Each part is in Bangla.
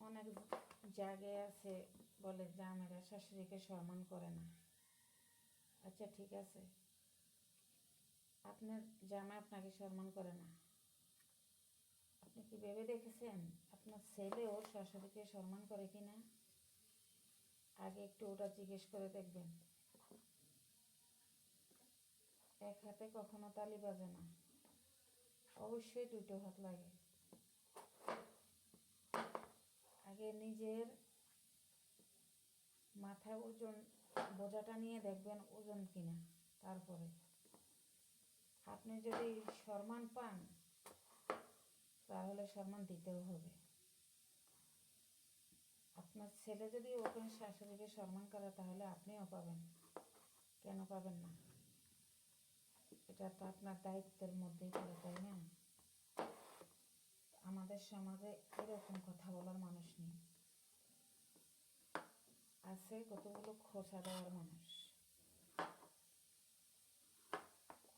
অনেক জায়গায় আছে বলে জামাইরা শাশুড়িকে সম্মান করে না। আচ্ছা ঠিক আছে, আপনার জামাই আপনাকে সম্মান করে না, আপনি কি ভেবে দেখেছেন আপনার ছেলে ওর শাশুড়িকে সম্মান করে কি না? আগে একটু ওটা জিজ্ঞেস করে দেখবেন। এক হাতে কখনো তালি বাজে না, অবশ্যই দুটো হাত লাগে। আগে নিজের মাথায় ওজন বোঝাটা নিয়ে দেখবেন ওজন কিনা, তারপরে আপনি যদি সম্মান পান তাহলে সম্মান দিতেও হবে। আপনার ছেলে যদি ওখানে শাশুড়িকে সম্মান করে তাহলে আপনিও পাবেন, কেন পাবেন না? এটা তো আপনার দায়িত্বের মধ্যেই পড়ে, তাই না? আমাদের সমাজে এরকম কথা বলার মানুষ নেই, আছে কতগুলো খোঁচা দেওয়ার মানুষ।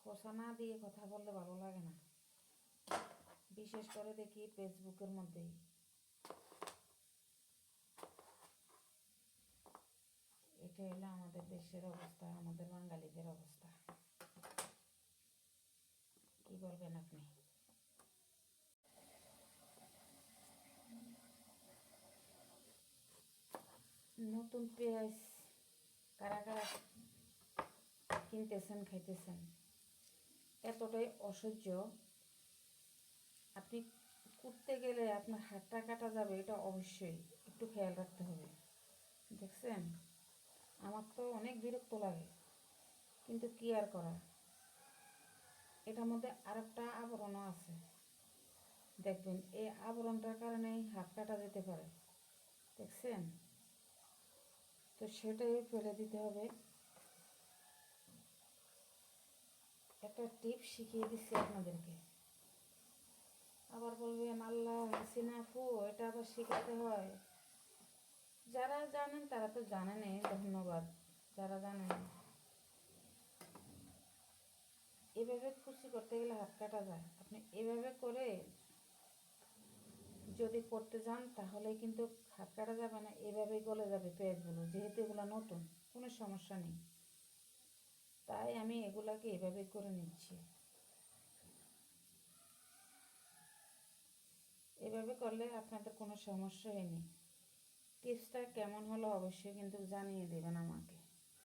খোঁচা না দিয়ে কথা বললে ভালো লাগে না, বিশেষ করে দেখি ফেসবুকের মধ্যেই। এটা হলো আমাদের দেশের অবস্থা, আমাদের বাঙালিদের অবস্থা। কি বলবেন আপনি? নতুন পেঁয়াজ কারা কারা কিনতেছেন, খাইতেছেন? এতটাই অসহ্য, আপনি কুটতে গেলে আপনার হাতটা কাটা যাবে, এটা অবশ্যই একটু খেয়াল রাখতে হবে। দেখছেন, আমার তো অনেক বিরক্ত লাগে, কিন্তু কি আর করা। এটার মধ্যে আরেকটা আবরণও আছে, দেখবেন এই আবরণটার কারণে হাত কাটা যেতে পারে। দেখছেন, তো সেটাই ফেলে দিতে হবে। একটা টিপস শিখিয়ে দিচ্ছি আপনাদেরকে, আবার বলবেন আল্লাহ হাসিনা ফু, এটা আবার শেখাতে হয়। যারা জানেন তারা তো জানেনই, ধন্যবাদ। যারা জানেন, এভাবে খুশি করতে গেলে হাত কাটা যায়। আপনি এভাবে করে যদি করতে যান তাহলে কিন্তু হাত কাটা যাবে না, এভাবেই গলে যাবে পেঁয়াজগুলো, যেহেতু এগুলো নতুন, কোনো সমস্যা নেই। তাই আমি এগুলাকে এভাবে করে নিচ্ছি। এভাবে করলে আপনাদের কোনো সমস্যাই নেই। টিপসটা কেমন হলো অবশ্যই কিন্তু জানিয়ে দেবেন আমাকে।